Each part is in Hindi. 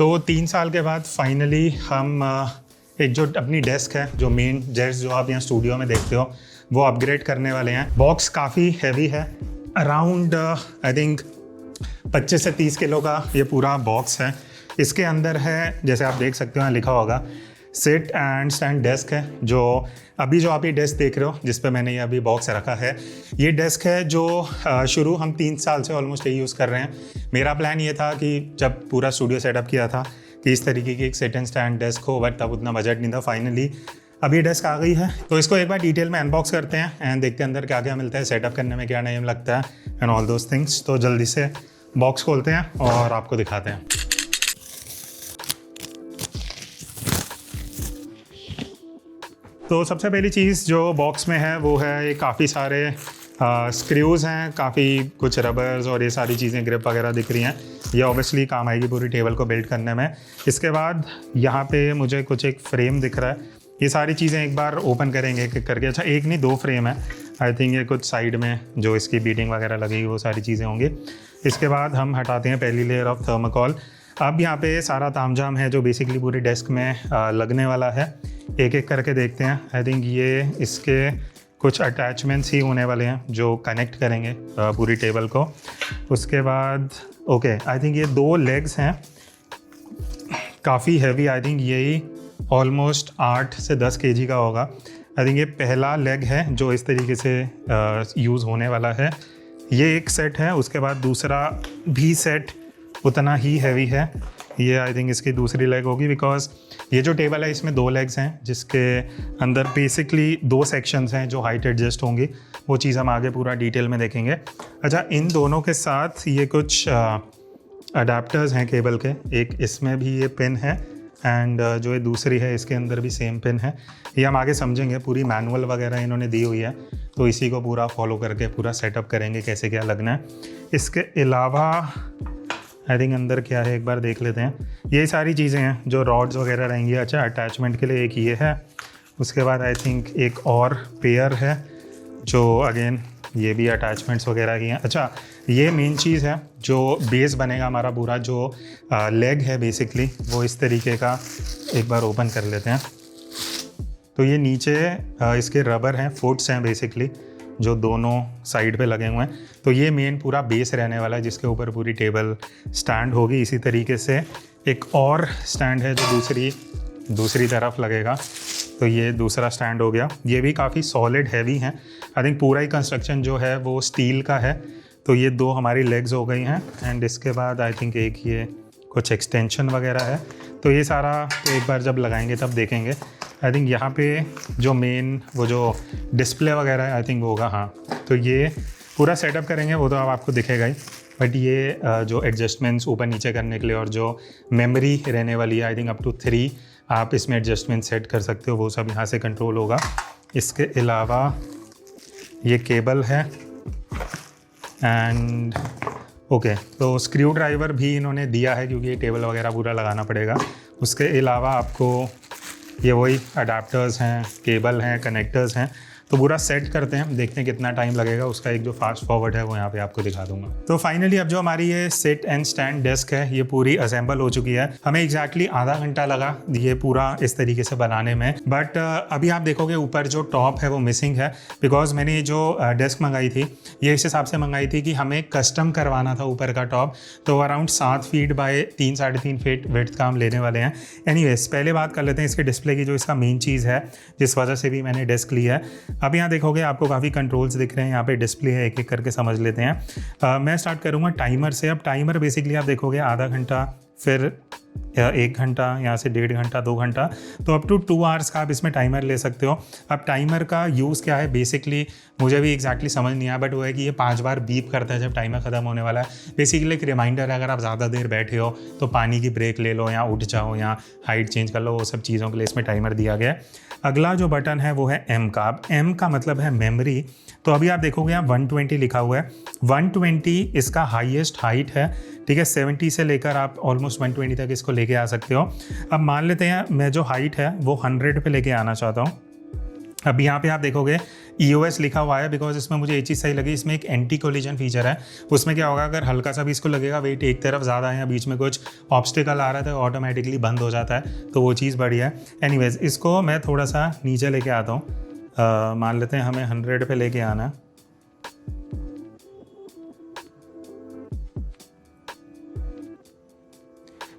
तो 3 साल के बाद फाइनली हम एक जो अपनी डेस्क है, जो मेन डेस्क जो आप यहाँ स्टूडियो में देखते हो, वो अपग्रेड करने वाले हैं। बॉक्स काफ़ी हैवी है, अराउंड आई थिंक 25 से 30 किलो का ये पूरा बॉक्स है। इसके अंदर है, जैसे आप देख सकते हो यहाँ लिखा होगा सिट एंड स्टैंड डेस्क है। जो आप ये डेस्क देख रहे हो जिस पे मैंने ये अभी बॉक्स रखा है, ये डेस्क है जो शुरू हम 3 साल से ऑलमोस्ट यही यूज़ कर रहे हैं। मेरा प्लान ये था कि जब पूरा स्टूडियो सेटअप किया था कि इस तरीके की एक सिट एंड स्टैंड डेस्क हो, बट तब उतना बजट नहीं था। फाइनली अब ये डेस्क आ गई है, तो इसको एक बार डिटेल में अनबॉक्स करते हैं एंड देखते हैं अंदर क्या क्या मिलता है, सेटअप करने में क्या टाइम लगता है एंड ऑल दोज थिंग्स। तो जल्दी से बॉक्स खोलते हैं और आपको दिखाते हैं। तो सबसे पहली चीज़ जो बॉक्स में है वो है ये काफ़ी सारे स्क्रूज़ हैं, काफ़ी कुछ रबर्स और ये सारी चीज़ें, ग्रिप वगैरह दिख रही हैं। ये ऑब्वियसली काम आएगी पूरी टेबल को बिल्ड करने में। इसके बाद यहाँ पे मुझे कुछ एक फ्रेम दिख रहा है। ये सारी चीज़ें एक बार ओपन करेंगे एक करके। अच्छा, एक नहीं 2 फ्रेम है आई थिंक। ये कुछ साइड में जो इसकी बीटिंग वगैरह लगेगी वो सारी चीज़ें होंगी। इसके बाद हम हटाते हैं पहली लेयर ऑफ थर्माकोल। अब यहाँ पे सारा तामझाम है जो बेसिकली पूरी डेस्क में लगने वाला है। एक एक करके देखते हैं। आई थिंक ये इसके कुछ अटैचमेंट्स ही होने वाले हैं जो कनेक्ट करेंगे पूरी टेबल को। उसके बाद ओके, आई थिंक ये 2 लेग्स हैं, काफ़ी हैवी। आई थिंक यही ऑलमोस्ट 8 से 10 kg का होगा। आई थिंक ये पहला लेग है जो इस तरीके से यूज़ होने वाला है। ये एक सेट है, उसके बाद दूसरा भी सेट उतना ही हैवी है। ये आई थिंक इसकी दूसरी लेग होगी, बिकॉज ये जो टेबल है इसमें 2 लेग्स हैं जिसके अंदर बेसिकली 2 सेक्शंस हैं जो हाइट एडजस्ट होंगी। वो चीज़ हम आगे पूरा डिटेल में देखेंगे। अच्छा, इन दोनों के साथ ये कुछ अडेप्टर्स हैं केबल के। एक इसमें भी ये पिन है एंड जो ये दूसरी है इसके अंदर भी सेम पिन है। ये हम आगे समझेंगे, पूरी मैनुअल वगैरह इन्होंने दी हुई है, तो इसी को पूरा फॉलो करके पूरा सेटअप करेंगे कैसे क्या लगना है। इसके अलावा आई थिंक अंदर क्या है एक बार देख लेते हैं। ये सारी चीज़ें हैं जो रॉड्स वगैरह रहेंगी। अच्छा, अटैचमेंट के लिए एक ये है। उसके बाद आई थिंक एक और पेयर है जो अगेन ये भी अटैचमेंट्स वगैरह की हैं। अच्छा, ये मेन चीज़ है जो बेस बनेगा हमारा पूरा, जो लेग है बेसिकली वो इस तरीके का। एक बार ओपन कर लेते हैं। तो ये नीचे इसके रबर हैं, फुट्स हैं बेसिकली, जो दोनों साइड पे लगे हुए हैं। तो ये मेन पूरा बेस रहने वाला है जिसके ऊपर पूरी टेबल स्टैंड होगी। इसी तरीके से एक और स्टैंड है जो दूसरी तरफ लगेगा। तो ये दूसरा स्टैंड हो गया। ये भी काफ़ी सॉलिड हैवी हैं। आई थिंक पूरा ही कंस्ट्रक्शन जो है वो स्टील का है। तो ये 2 हमारी लेग्स हो गई हैं एंड इसके बाद आई थिंक एक ये कुछ एक्सटेंशन वगैरह है। तो ये सारा एक बार जब लगाएंगे तब देखेंगे। आई थिंक यहाँ पे जो मेन वो जो डिस्प्ले वगैरह है आई थिंक वो होगा। हाँ, तो ये पूरा सेटअप करेंगे वो तो अब आपको दिखेगा ही, बट ये जो एडजस्टमेंट्स ऊपर नीचे करने के लिए और जो मेमोरी रहने वाली है आई थिंक अप टू 3 आप इसमें एडजस्टमेंट सेट कर सकते हो, वो सब यहाँ से कंट्रोल होगा। इसके अलावा ये केबल है एंड ओके, तो स्क्रू ड्राइवर भी इन्होंने दिया है क्योंकि ये टेबल वगैरह पूरा लगाना पड़ेगा। उसके अलावा आपको ये वही अडेप्टर्स हैं, केबल हैं, कनेक्टर्स हैं। तो पूरा सेट करते हैं, देखते हैं कितना टाइम लगेगा। उसका एक जो फास्ट फॉरवर्ड है वो यहाँ पे आपको दिखा दूंगा। तो फाइनली अब जो हमारी ये सिट एंड स्टैंड डेस्क है ये पूरी असेंबल हो चुकी है। हमें एग्जैक्टली आधा घंटा लगा ये पूरा इस तरीके से बनाने में, बट अभी आप देखोगे ऊपर जो टॉप है वो मिसिंग है, बिकॉज मैंने ये जो डेस्क मंगाई थी ये इस हिसाब से मंगाई थी कि हमें कस्टम करवाना था ऊपर का टॉप। तो around 7 feet by 3-3.5 feet width का हम लेने वाले हैं। एनीवेज, पहले बात कर लेते हैं इसके डिस्प्ले की, जो इसका मेन चीज़ है जिस वजह से भी मैंने डेस्क ली है। अब यहाँ देखोगे आपको काफ़ी कंट्रोल्स दिख रहे हैं, यहाँ पे डिस्प्ले है, एक एक करके समझ लेते हैं। मैं स्टार्ट करूँगा टाइमर से। अब टाइमर बेसिकली आप देखोगे आधा घंटा, फिर 1 घंटा, यहाँ से 1.5 घंटा, 2 घंटा, तो अप टू 2 आवर्स का आप इसमें टाइमर ले सकते हो। अब टाइमर का यूज़ क्या है बेसिकली मुझे भी एग्जैक्टली समझ नहीं आया, बट वो है कि ये 5 बार बीप करता है जब टाइमर ख़त्म होने वाला है। बेसिकली एक रिमाइंडर है, अगर आप ज़्यादा देर बैठे हो तो पानी की ब्रेक ले लो या उठ जाओ या हाइट चेंज कर लो, वो सब चीज़ों के लिए इसमें टाइमर दिया गया है। अगला जो बटन है वो है एम का। अब एम का मतलब है मेमोरी। तो अभी आप देखोगे यहाँ 120 लिखा हुआ है। 120 इसका हाईएस्ट हाइट है, ठीक है। 70 से लेकर आप ऑलमोस्ट 120 तक इसको लेके आ सकते हो। अब मान लेते हैं मैं जो हाइट है वो 100 पे लेके आना चाहता हूँ। अब यहाँ पे आप देखोगे EOS लिखा हुआ है, बिकॉज इसमें मुझे ये चीज़ सही लगी, इसमें एक एंटी कोलिजन फीचर है। उसमें क्या होगा, अगर हल्का सा भी इसको लगेगा वेट एक तरफ ज़्यादा है या बीच में कुछ ऑब्स्टिकल आ रहा है तो ऑटोमेटिकली बंद हो जाता है, तो वो चीज़ बढ़िया है। एनीवेज, इसको मैं थोड़ा सा नीचे लेके आता हूँ। मान लेते हैं हमें 100 पे लेके आना है।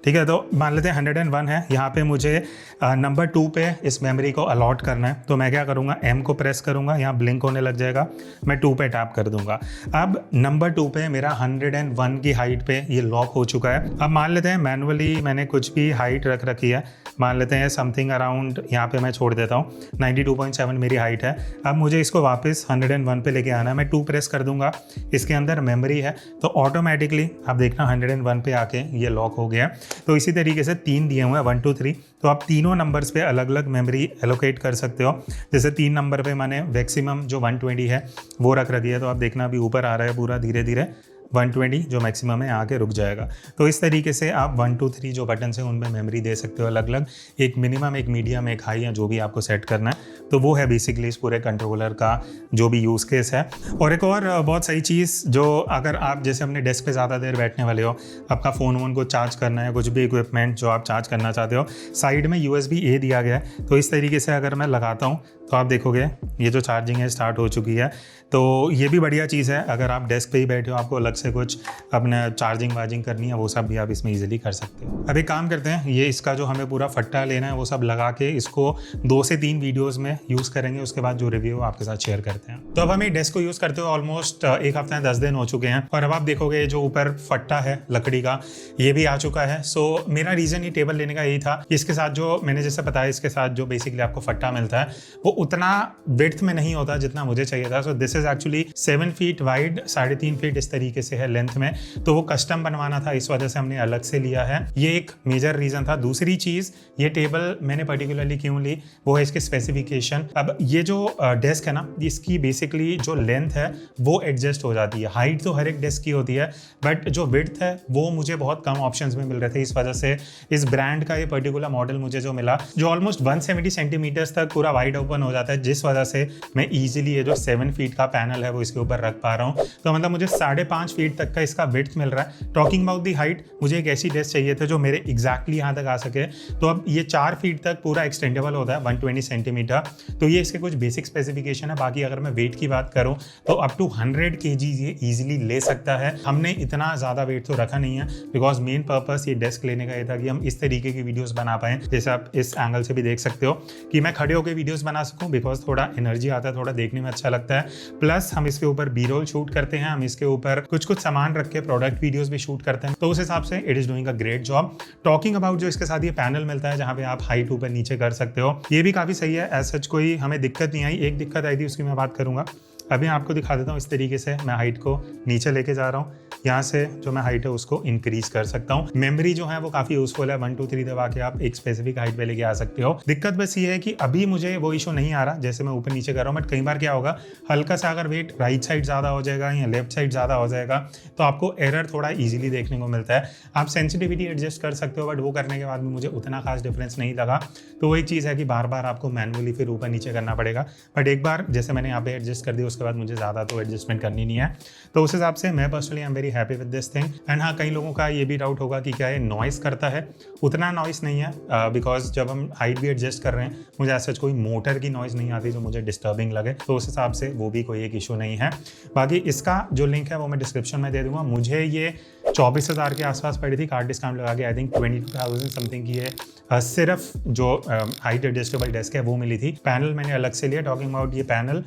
ठीक है, तो मान लेते हैं 101 है। यहाँ पे मुझे नंबर 2 पे इस मेमोरी को अलॉट करना है, तो मैं क्या करूँगा, M को प्रेस करूँगा, यहाँ ब्लिंक होने लग जाएगा, मैं 2 पे टैप कर दूंगा। अब नंबर 2 पे मेरा 101 की हाइट पे ये लॉक हो चुका है। अब मान लेते हैं मैनुअली मैंने कुछ भी हाइट रख रखी है, मान लेते हैं समथिंग अराउंड, यहाँ पे मैं छोड़ देता हूँ 92.7 मेरी हाइट है। अब मुझे इसको वापस 101 पे लेके आना है, मैं 2 प्रेस कर दूंगा, इसके अंदर मेमोरी है तो ऑटोमेटिकली आप देखना 101 पे आके ये लॉक हो गया। तो इसी तरीके से 3 दिए हुए हैं 1 2 3, तो आप तीनों नंबर्स पे अलग अलग मेमोरी एलोकेट कर सकते हो। जैसे 3 नंबर पे मैंने मैक्सिमम जो 120 है वो रख रखी है, तो आप देखना अभी ऊपर आ रहा है पूरा धीरे धीरे 120 जो मैक्सिमम है आके रुक जाएगा। तो इस तरीके से आप 1 2 3 जो बटन है उनमें मेमोरी दे सकते हो अलग अलग, एक मिनिमम, एक मीडियम, एक हाई, या जो भी आपको सेट करना है। तो वो है बेसिकली इस पूरे कंट्रोलर का जो भी यूज़ केस है। और एक और बहुत सही चीज़, जो अगर आप जैसे अपने डेस्क पे ज़्यादा देर बैठने वाले हो, आपका फ़ोन वोन को चार्ज करना है, कुछ भी इक्विपमेंट जो आप चार्ज करना चाहते हो, साइड में USB-A दिया गया है। तो इस तरीके से अगर मैं लगाता हूँ तो आप देखोगे ये जो चार्जिंग है स्टार्ट हो चुकी है। तो ये भी बढ़िया चीज़ है, अगर आप डेस्क पे ही बैठे हो, आपको अलग से कुछ अपने चार्जिंग वार्जिंग करनी है, वो सब भी आप इसमें इजीली कर सकते हो। अब एक काम करते हैं, ये इसका जो हमें पूरा फट्टा लेना है वो सब लगा के इसको 2 से 3 वीडियोस में यूज़ करेंगे, उसके बाद जो रिव्यू आपके साथ शेयर करते हैं। तो अब हमें डेस्क को यूज़ करते हुए ऑलमोस्ट 1 हफ्ता 10 दिन हो चुके हैं, और अब आप देखोगे जो ऊपर फट्टा है लकड़ी का ये भी आ चुका है। सो मेरा रीज़न ये टेबल लेने का यही था, इसके साथ जो मैंने जैसे बताया, इसके साथ जो बेसिकली आपको फट्टा मिलता है वो उतना विड्थ में नहीं होता जितना मुझे चाहिए था। So this is actually 7 feet wide, 3.5 feet इस तरीके से है लेंथ में, तो वो कस्टम बनवाना था, इस वजह से हमने अलग से लिया है। ये एक मेजर रीज़न था। दूसरी चीज़, ये टेबल मैंने पर्टिकुलरली क्यों ली, वो है इसके स्पेसिफिकेशन। अब ये जो डेस्क है ना, इसकी बेसिकली जो लेंथ है वो एडजस्ट हो जाती है। हाइट तो हर एक डेस्क की होती है, बट जो विड्थ है वो मुझे बहुत कम ऑप्शंस में मिल रहे थे। इस वजह से इस ब्रांड का ये पर्टिकुलर मॉडल मुझे जो मिला, जो ऑलमोस्ट 170 सेंटीमीटर्स तक पूरा वाइड ओपन हो जाता है, जिस वजह से मैं इजीली ये जो 7 फीट का पैनल है वो इसके ऊपर रख पा रहा हूँ। तो मतलब मुझे 5.5 फीट तक का इसका विड्थ मिल रहा है। टॉकिंग अबाउट दी हाइट, मुझे एक ऐसी डेस्क चाहिए थे जो मेरे एग्जैक्टली यहाँ तक आ सके, तो अब ये 4 फीट तक पूरा एक्सटेंडेबल होता है 120 सेंटीमीटर। तो ये इसके कुछ बेसिक स्पेसिफिकेशन है। बाकी अगर मैं वेट की बात करूँ तो अप टू 100 kg ये ईजिली ले सकता है। हमने इतना ज़्यादा वेट तो रखा नहीं है, बिकॉज मेन पर्पस ये डेस्क लेने का ये था कि हम इस तरीके की वीडियोस बना पाएँ। जैसे आप इस एंगल से भी देख सकते हो कि मैं खड़े होकर वीडियोस बना सकूँ, बिकॉज थोड़ा एनर्जी आता है, थोड़ा देखने में अच्छा लगता है। प्लस हम इसके ऊपर बी रोल शूट करते हैं, हम इसके ऊपर कुछ सामान रख के प्रोडक्ट वीडियोस भी शूट करते हैं, तो उस हिसाब से it is doing a great job. Talking about जो इसके साथ ये पैनल मिलता है जहाँ पे आप हाइट ऊपर नीचे कर सकते हो, ये भी काफ़ी सही है। एज सच कोई हमें दिक्कत नहीं आई। एक दिक्कत आई थी, उसकी मैं बात करूँगा। अभी आपको दिखा देता हूँ। इस तरीके से मैं हाइट को नीचे लेके जा रहा हूँ, यहाँ से जो मैं हाइट है उसको इंक्रीज कर सकता हूँ। मेमोरी जो है वो काफ़ी यूजफुल है, 1 2 3 दबा के आप एक स्पेसिफिक हाइट पे लेके आ सकते हो। दिक्कत बस ये है कि अभी मुझे वो इशू नहीं आ रहा जैसे मैं ऊपर नीचे कर रहा हूँ, बट कई बार क्या होगा, हल्का सा अगर वेट राइट साइड ज़्यादा हो जाएगा या लेफ्ट साइड ज़्यादा हो जाएगा तो आपको एरर थोड़ा ईजिली देखने को मिलता है। आप सेंसिटिविटी एडजस्ट कर सकते हो, बट वो करने के बाद भी मुझे उतना खास डिफरेंस नहीं लगा। तो वो एक चीज़ है कि बार बार आपको मैनुअली फिर ऊपर नीचे करना पड़ेगा, बट एक बार जैसे मैंने यहाँ पे एडजस्ट कर दिया उसके बाद मुझे ज़्यादा तो एडजस्टमेंट करनी नहीं है। तो उस हिसाब से मैं personally I am very happy with this thing. And हाँ, कई लोगों का ये भी डाउट होगा कि क्या ये नॉइस करता है। उतना नॉइस नहीं है, बिकॉज जब हम हाइट भी एडजस्ट कर रहे हैं मुझे ऐसा कोई मोटर की नॉइस नहीं आती जो मुझे डिस्टर्बिंग लगे, तो उस हिसाब से वो भी कोई एक इशू नहीं है। बाकी इसका जो लिंक है वो मैं डिस्क्रिप्शन में दे दूंगा। मुझे ये 24,000 के आसपास पड़ी थी, कार्ड डिस्काउंट लगा के आई थिंक 22,000 समथिंग की है। सिर्फ जो हाइट एडजस्टेबल डेस्क है वो मिली थी। पैनल मैंने अलग से लिया। टॉकिंग अबाउट ये पैनल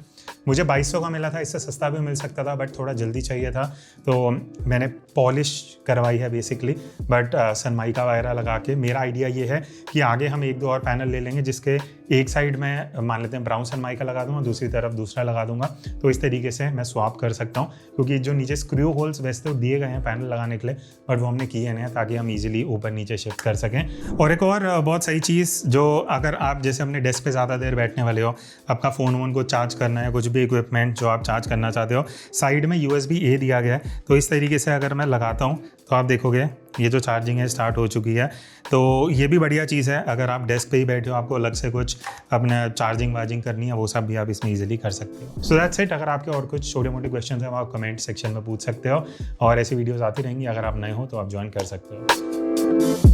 मुझे 2200 का मिला था, इससे सस्ता भी मिल सकता था, बट थोड़ा जल्दी चाहिए था तो मैंने पॉलिश करवाई है बेसिकली, बट सनमाइका वगैरह लगा के। मेरा आइडिया ये है कि आगे हम 1-2 और पैनल ले लेंगे जिसके एक साइड में मान लेते हैं ब्राउन सनमाइका लगा दूंगा, दूसरी तरफ दूसरा लगा दूंगा, तो इस तरीके से मैं स्वैप कर सकता हूँ। क्योंकि जो नीचे स्क्रू होल्स वैसे तो दिए गए हैं पैनल लगाने निकले, बट वो हमने किए हैं ताकि हम इजीली ऊपर नीचे शिफ्ट कर सकें। और एक और बहुत सही चीज़, जो अगर आप जैसे अपने डेस्क पे ज़्यादा देर बैठने वाले हो, आपका फ़ोन वोन को चार्ज करना है, कुछ भी इक्विपमेंट जो आप चार्ज करना चाहते हो, साइड में USB-A दिया गया है। तो इस तरीके से अगर मैं लगाता हूँ तो आप देखोगे ये जो चार्जिंग है स्टार्ट हो चुकी है। तो ये भी बढ़िया चीज़ है, अगर आप डेस्क पे ही बैठे हो, आपको अलग से कुछ अपने चार्जिंग वार्जिंग करनी है, वो सब भी आप इसमें ईजिली कर सकते हो। So that's it. अगर आपके और कुछ छोटे मोटे क्वेश्चन हैं वो आप कमेंट सेक्शन में पूछ सकते हो, और ऐसी वीडियोज़ आती रहेंगी। अगर आप नए हो तो आप ज्वाइन कर सकते हो।